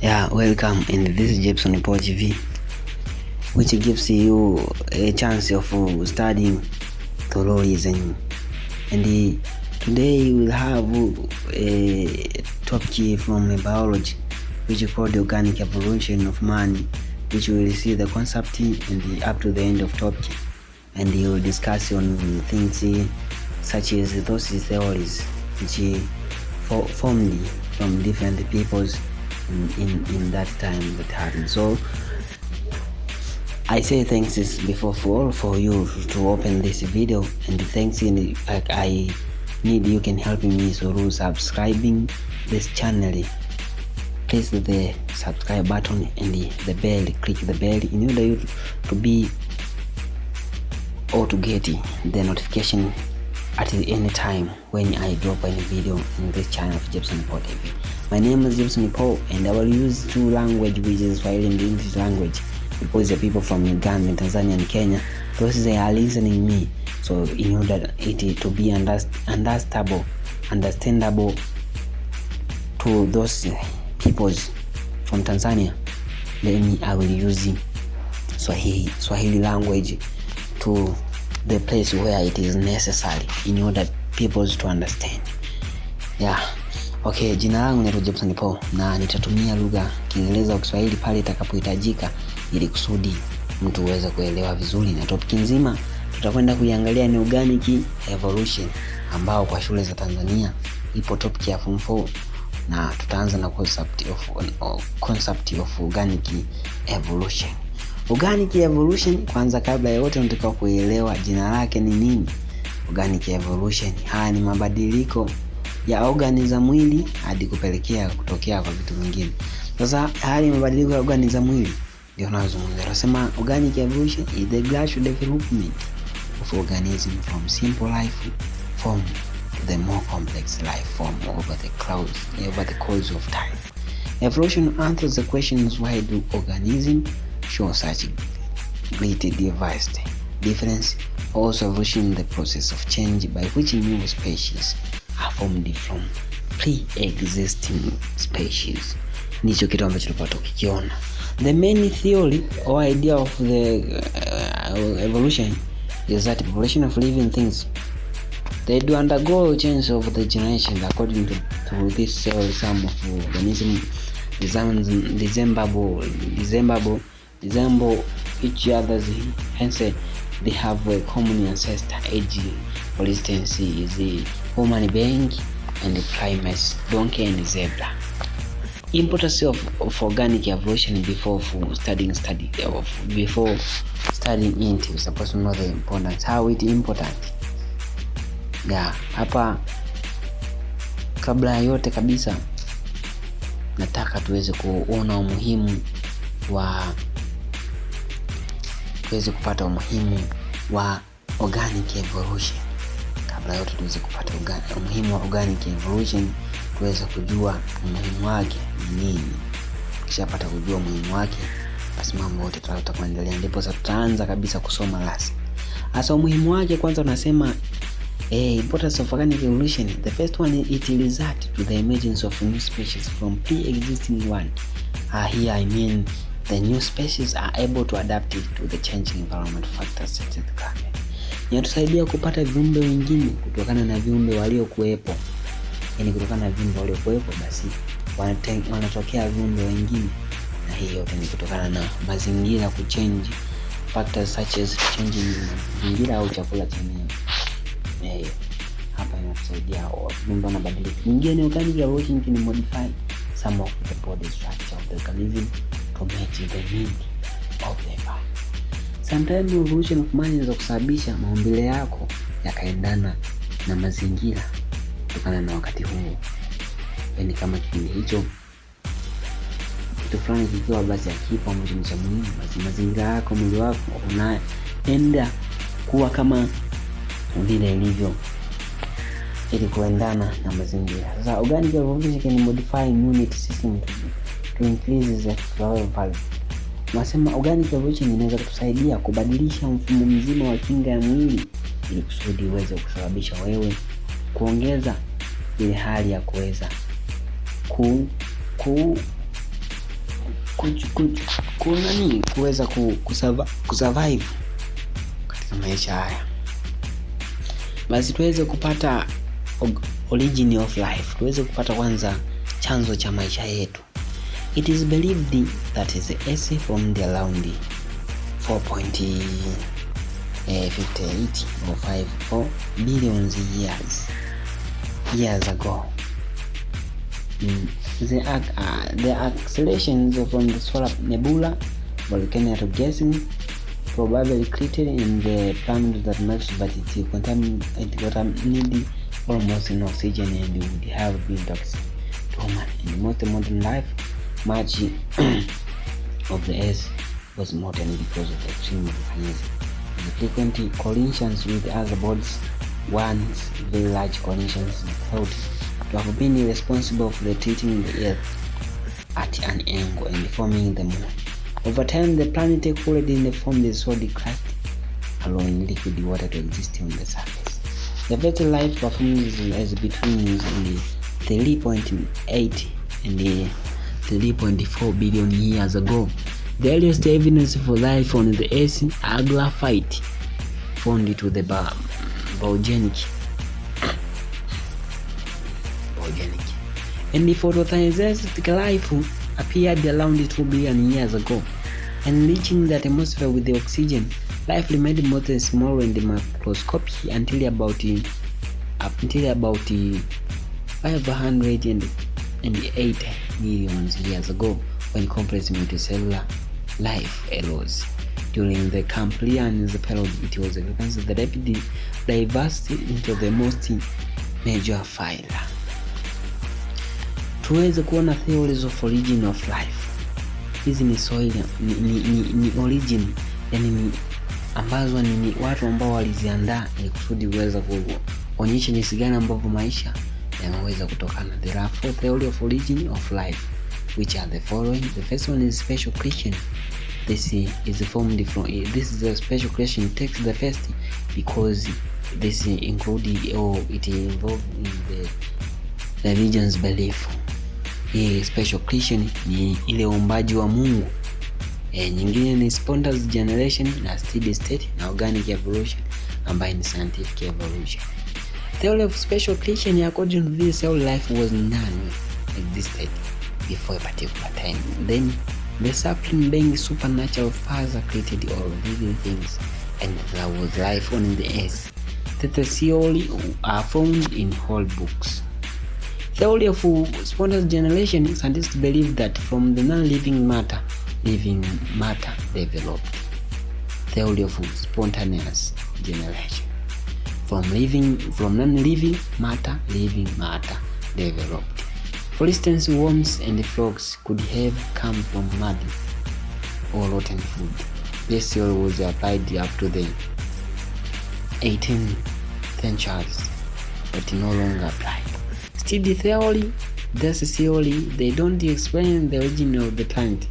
Yeah, welcome, and this is Jepson Paul TV, which gives you a chance of studying tourism. And today we'll have a topic from biology, which is called the organic evolution of man, which will see the concept and up to the end of topic, and he will discuss on things such as those theories which formed from different peoples in that time that happened. So I say thanks before for you to open this video, and thanks I need you can help me through subscribing this channel. Press the subscribe button and the bell, click the bell in order you to be or to get the notification at any time when I drop any video in this channel of Jepson Paul TV. My name is Jepson Paul, and I will use two languages, which is Kiswahili and English language, because the people from Uganda, Tanzania and Kenya, those they are listening me. So in order it to be understandable to those peoples from Tanzania, I will use Swahili language to the place where it is necessary in order people to understand. Yeah. Okay, jina langu ni Jepson Paul na nitatumia lugha Kiingereza au Kiswahili pale itakapohitajika ili kusudi mtu uweze kuelewa vizuri. Na topic nzima tutakwenda kuiangalia ni organic evolution, ambao kwa shule za Tanzania ipo topic ya form 4, na tutaanza na concept of organic evolution. Organic evolution, kwanza kabla ya yote tunataka kuelewa jina lake ni nini. Organic evolution, haya ni mabadiliko ya organi za mwili hadi kupelekea kutokea kwa vitu vingine. Sasa haya ni mabadiliko ya organi za mwili ndio tunazungumzia. Tunasema organic evolution is the gradual development of organism from simple life form to the more complex life form over the course of time. Evolution answers the questions, why do organisms show such great diversity, difference, also evolution, the process of change by which new species are formed from pre-existing species. Nicho kitu ambacho tunapata kukiona. The main theory or idea of the evolution is that population of living things, they do undergo change over the generation according to this theory. Some of organisms resemble each other, hence they have a common ancestor. Age, for instance, is the human being and the primates, donkey and zebra. Importance of organic evolution before studying it, we're supposed to know the importance, how it important. Yeah, hapa kabla ya yote kabisa nataka tuweze kuona umuhimu kupata umuhimu wa organic evolution. Kabla yote tuweze kupata umuhimu wa organic evolution, tuweze kujua umuhimu wake ni nini. Tukishapata kujua umuhimu wake, basi mambo yote tutaendelea, ndipo sasa tutaanza kabisa kusoma rasmi. Hasa umuhimu wake, kwanza tunasema importance of organic evolution. The first one, it result to the emergence of new species from pre-existing one. Here I mean the new species are able to adapt to the changing environment factors such as climate. Inatusaidia kupata viumbe wengine kutokana na viumbe waliokuwepo. Yaani kutokana na viumbe waliokuwepo basi wanatokea viumbe wengine, na hiyo yote ni kutokana na mazingira kuchange, factors such as changing mazingira au chakula chenyewe. Hapa inatusaidia viumbe wanabadilika. Nyingine, organic evolution can modify some of the body structure of the organism to match the need of the environment. Sometimes evolution of man inaweza kusababisha maumbile yako yakaendana na mazingira kutokana na wakati huo. Yaani kama kipindi hicho kitu fulani kikiwa basi akipo mjini cha muhimu, basi mazingira yako, mwili wako unaenda kuwa kama vile ilivyo ili kuendana na mazingira. Sasa organic evolution can modify immune system to increase the survival. Nasema organic evolution inaweza kutusaidia kubadilisha mfumo mzima wa kinga ya mwili ili kusudi uweze kusababisha wewe kuongeza ile hali ya kuweza kuweza kusurvive katika maisha haya. Basi tuweze kupata origin of life, tuweze kupata kwanza chanzo cha maisha yetu. It is believed that the Earth formed around 4.58 or 54 billion years ago. The accelerations from the solar nebula, volcanic gases, probably created in the planet that melts, but it contaminated almost no oxygen and would have been toxic to human. In most modern life, much of the Earth was molten because of the extreme volcanism. The frequent collisions with other bodies, once very large collisions, thought to have been responsible for rotating the Earth at an angle and forming the moon. Over time, the planet cooled and formed a solid crust, allowing liquid water to exist on the surface. The first life performed as between 3.8 and 3.4 billion years ago. The earliest evidence for life on the Earth are graphite found to the volcanic and the photosynthetic life appeared around 2 billion years ago. Enriching the atmosphere with the oxygen, life remained mostly small and microscopic until about 508 million years ago, when complex multicellular life arose. During the Cambrian period, it was recognized that rapidly diverged into the most major phyla. Tuweze kuona theories of origin of life. Hizi ni ni origin, yani ni ambazo ni watu ambao waliziandaa ili kusudi uweza kuonyesha jinsi gani ambavyo maisha yanaweza kutokana. There are 4 theories of origin of life, which are the following. The first one is special creation. This is formed from this is a special creation takes the first because this included or it involved in the religion's belief. Special creation ni ile uumbaji wa Mungu. Nyingine ni spontaneous generation na steady state na organic evolution ambayo ni scientific evolution. Theory of special creation, according to this, all life was non-existed before a particular time. Then the supreme being supernatural father created all living things and there was life on the earth. The theory are found in whole books. Theory of spontaneous generation, scientists believe that from the non-living matter, living matter developed. Theory of spontaneous generation, from non-living matter, living matter developed. For instance, worms and frogs could have come from mud or rotten food. This theory was applied up to the 18th century, but no longer applied. Steady theory, this theory, they don't explain the origin of the planet,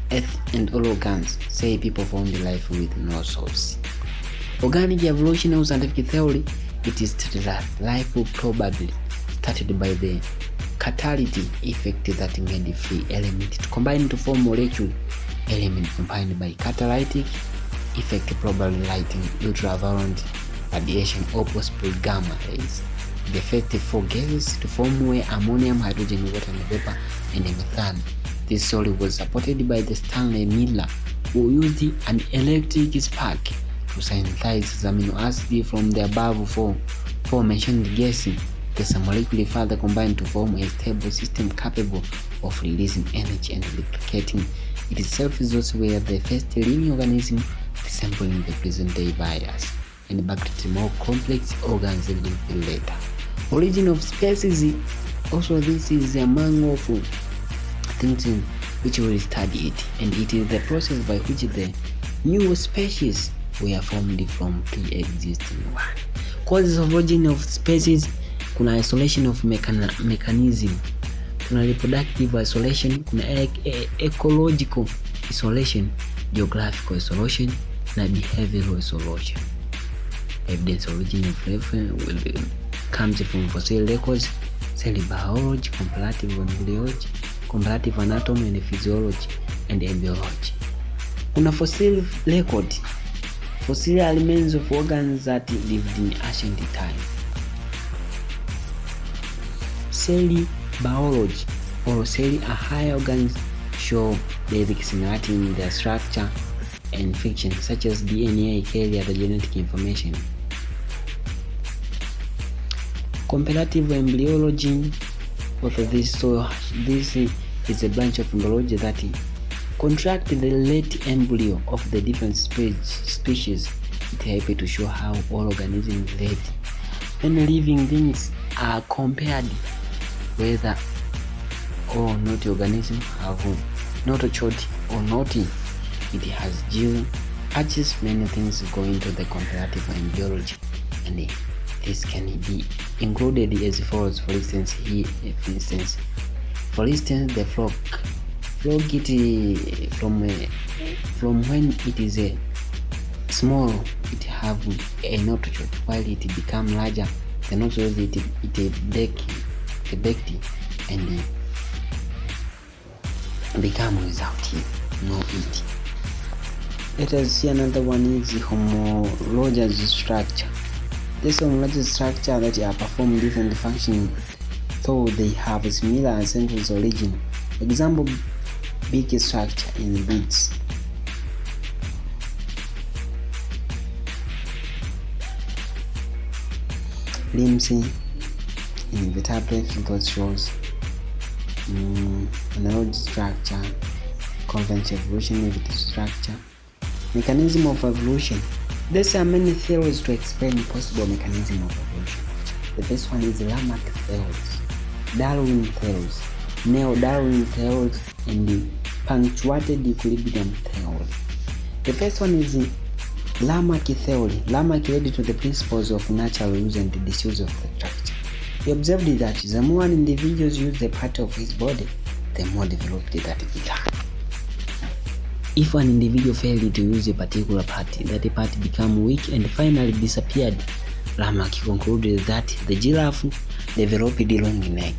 Earth and all organs. Say people found life with no source. Organic evolution or scientific theory, it is stated that life will probably started by the catalytic effect that made free element to combine to form molecule element combined by catalytic effect, probably lighting, ultraviolet radiation or possible gamma rays. The first 4 gases to form were ammonium, hydrogen, water, and vapor, and methane. This theory was supported by the Stanley Miller, who used an electric spark to synthesize amino acids from the above four mentioned gases. The molecule further combined to form a stable system capable of releasing energy and replicating itself. Those were the first living organism resembling the present-day virus and bacteria, more complex organisms later. Origin of species, also this is among of things in which we will study it, and it is the process by which the new species were formed from pre-existing one. Causes of origin of species, kuna isolation of mechanism, kuna reproductive isolation, kuna ecological isolation, geographical isolation na behavioral isolation. Evidence origin of life comes from fossil records, cell biology, comparative embryology, comparative anatomy and physiology and embryology. Kuna fossil record, fossil remains of organs that lived in ancient time. Cell biology or cell are high organs show basic similarity in their structure and function, such as DNA carry the genetic information. Comparative embryology, this is a branch of embryology that contract the late embryo of the different species. It helps to show how all organisms relate. When living things are compared, whether or not organism have not short or not, it has due arches. Many things go into the comparative embryology, and this can be included as follows. For instance, the frog it from when it is small, it have a nostril. While it become larger, the nostrils it baked and become without no it. Let us see another one is homologous structure. This homologous structure that are perform different functions though they have a similar central origin. Example, big structure in beads. Limbs in vertebrates, that shows analog structure, conventional evolutionary structure, mechanism of evolution. There are many theories to explain possible mechanism of evolution. The first one is Lamarck theories, Darwin theories, Neo-Darwin theories, and punctuated equilibrium theory. The first one is Lamarck theory. Lamarck led to the principles of natural use and disuse of the structure. He observed that the more individuals use a part of his body, the more developed that became. If an individual failed to use a particular part, that part became weak and finally disappeared. Lamarck concluded that the giraffe developed a long neck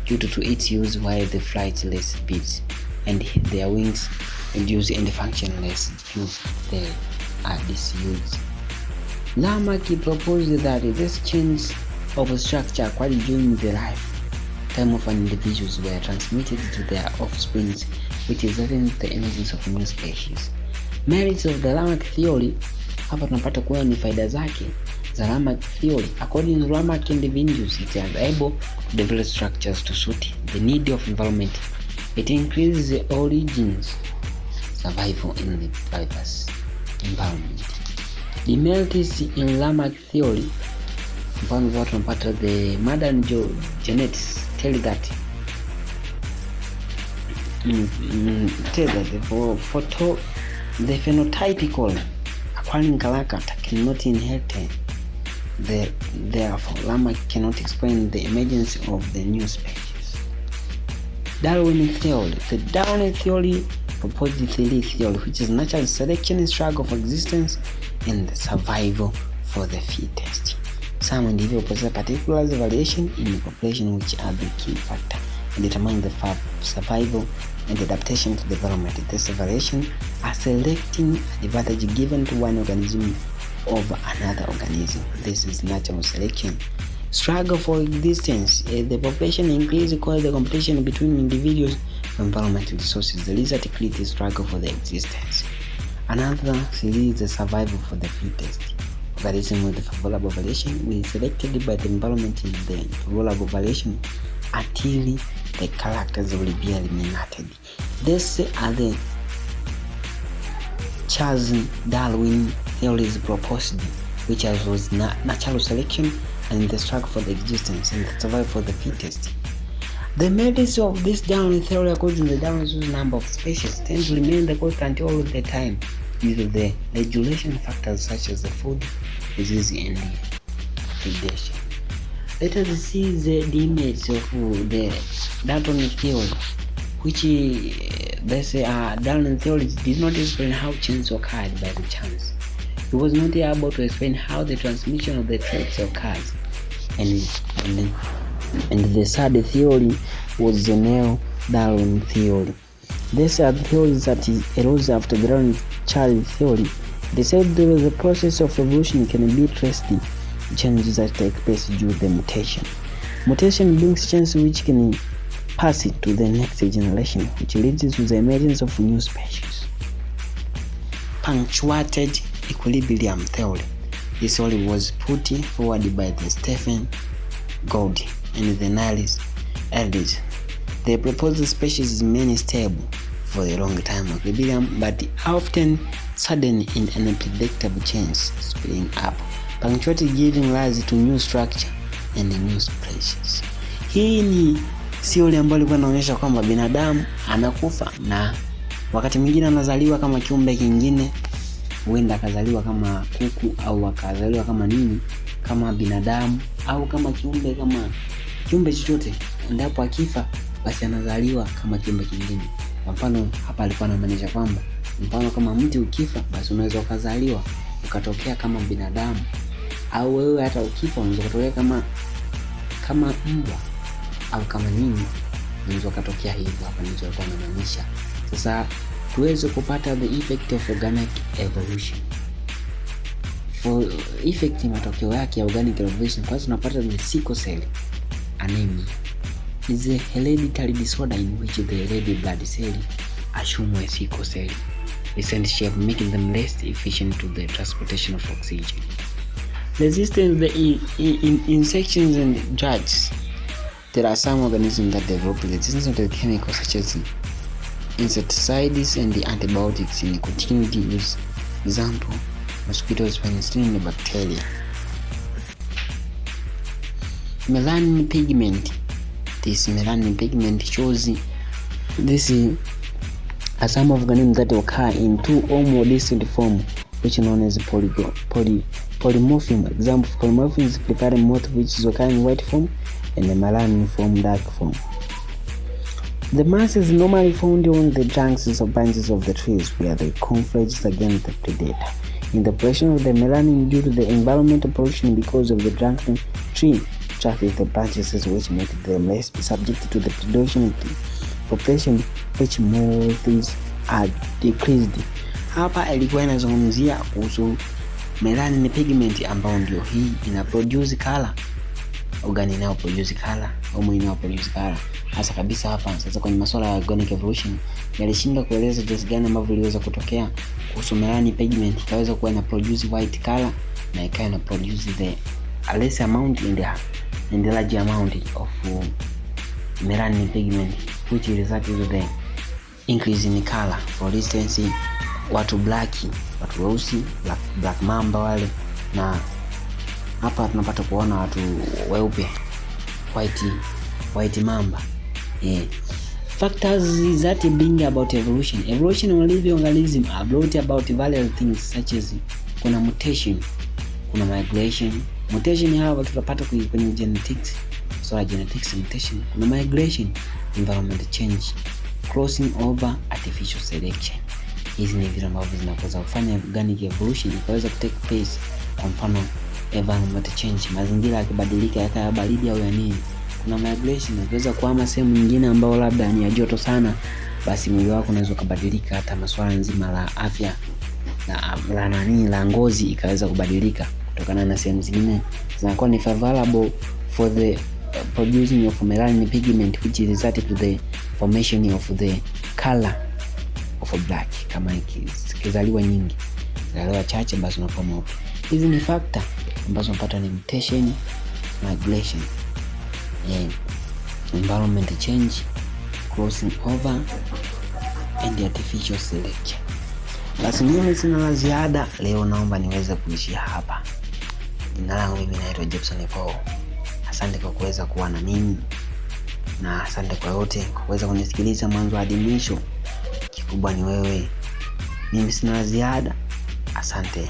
due to its use while the flight less beats, and their wings reduce and function less due they are disused. Lamarck proposed that this change of structure acquired during the lifetime of an individual were transmitted to their offspring, which is the emergence of new species. Merits of the Lamarck theory. Hapa tunapata kuwa ni faida zake za Lamarck theory. According to Lamarck, individuals it are able to develop structures to suit the need of environment. It increases the origins survival in the diverse environment. The merits in Lamarck theory, mfano watu tunapata the modern genetics tell that the phenotypical acquiring character cannot inherit. Therefore, Lamarck cannot explain the emergence of the new species. Darwin theory. The Darwin theory proposed the theory, which is natural selection, struggle for existence, and the survival for the fittest. Some individuals possess particular variation in the population, which are the key factor in determining the survival and adaptation to the environment. This variation are selecting advantage given to one organism over another organism. This is natural selection. Struggle for existence. The population increase causes the competition between individuals for environmental resources. The result creates a struggle for the existence. Another is the survival for the fittest. Organism with the favorable variation will be selected by the environment in the favorable variation until the characters will be eliminated. These are the Charles Darwin theories proposed, which was natural selection and the struggle for the existence and the survival for the fittest. The merits of this Darwin theory, according to the Darwin's number of species tends to remain the constant all the time due to the regulation factors such as the food, disease, and predation. Let us see the image of the Darwin theory, which they say Darwin theory did not explain how change occurred by the chance. He was not able to explain how the transmission of the traits occurs, and the third theory was the Darwin theory. These are the theories that arose after the Darwin-Charles theory. They said that the process of evolution can be traced to changes that take place due to the mutation. Mutation brings change which can pass it to the next generation, which leads to the emergence of new species. Punctuated equilibrium theory. This theory was put forward by the Stephen Gould and the Niles elders. They proposed the species remain stable for a long time equilibrium, but often sudden and unpredictable changes spring up, punctuated giving rise to new structure and new species. Hii ni theory ambayo ilikuwa inaonyesha kwamba binadamu anakufa na wakati mwingine anazaliwa kama kiumbe kingine, huenda akazaliwa kama kuku au akazaliwa kama nini, kama binadamu au kama kiumbe chochote. Endapo akifa basi anazaliwa kama kiumbe kingine. Kwa mfano hapa alikuwa anamaanisha kwamba mfano kama mti ukifa basi unaweza ukazaliwa ukatokea kama binadamu, au wewe hata ukifa unaweza kutokea kama mbwa au kama nini, unaweza kutokea hivyo. Hapa ndicho alikuwa anamaanisha. Sasa tuweze kupata the effect of organic evolution. For effect matokeo yake ya organic evolution, kwanza tunapata the sickle cell anemia. Is a hereditary disorder in which the red blood cell assume a sickle cell essential, making them less efficient to the transportation of oxygen. Resistance to infections and drugs. There are some organisms that develop resistance to chemicals such as insecticides and antibiotics in continued use. Example, mosquitoes, penicillin, and bacteria. Melanin pigment. This melanin pigment shows this are some organisms that occur in two or more distinct forms, which are known as polymorphism. Example, polymorphism is preparing moth, which is occurring in white form, and the melanin form dark form. The mass is normally found on the trunks or branches of the trees where they conflict against the predator. In the population of the melanin due to the environmental pollution because of the drunken tree with the branches, which make them less subject to the predation of the population, which more things are decreased. Hapa ilikuwa inazungumzia kuhusu melanin pigment ambao ndio hii ina produce color, organic now produce color, hormone now produce color. Hasa kabisa hapa sasa kwenye masuala ya organic evolution yalishinda kueleza jinsi gani ambavyo iliweza kutokea kuhusu melanin pigment ikaweza kuwa ina produce white color na ikawa ina produce the less amount in the large amount of melanin pigment, which results in the increase in color. For instance, watu weusi, black mamba wale, na hapa tunapata kuona watu weupe, white mamba. Factors that bring about evolution of living organism are brought about various things such as kuna mutation, kuna migration. Mutation hapa tutapata kwenye genetics, genetics mutation, kuna migration, environment change, crossing over, artificial selection. Hizi ni vitu ambavyo zinaweza kufanya organic evolution ikaweza kutake place. Kwa mfano environment change, mazingira yakibadilika yakawa baridi au ya nini, kuna migration, unaweza kuhama sehemu nyingine ambayo labda ni ya joto sana, basi mwili wako unaweza kubadilika, hata masuala nzima la afya la ngozi ikaweza kubadilika kutokana na sehemu zingine zinakuwa ni favorable for the producing of melanin pigment, which is resulted to the formation of the color of black. Kama ikizaliwa nyingi, zaliwa chache, basi unakuwa mweupe. Hizi ni factor ambazo unapata ni mutation, migration, environment change, crossing over and artificial selection. Basi mimi sina la ziada leo, naomba niweze kuishia hapa. Jina langu mimi naitwa Jepson Paul. Asante kwa kuweza kuwa na mimi, na asante kwa wote kwa kuweza kunisikiliza mwanzo hadi mwisho. Kikubwa ni wewe. Mimi sina la ziada. Asante.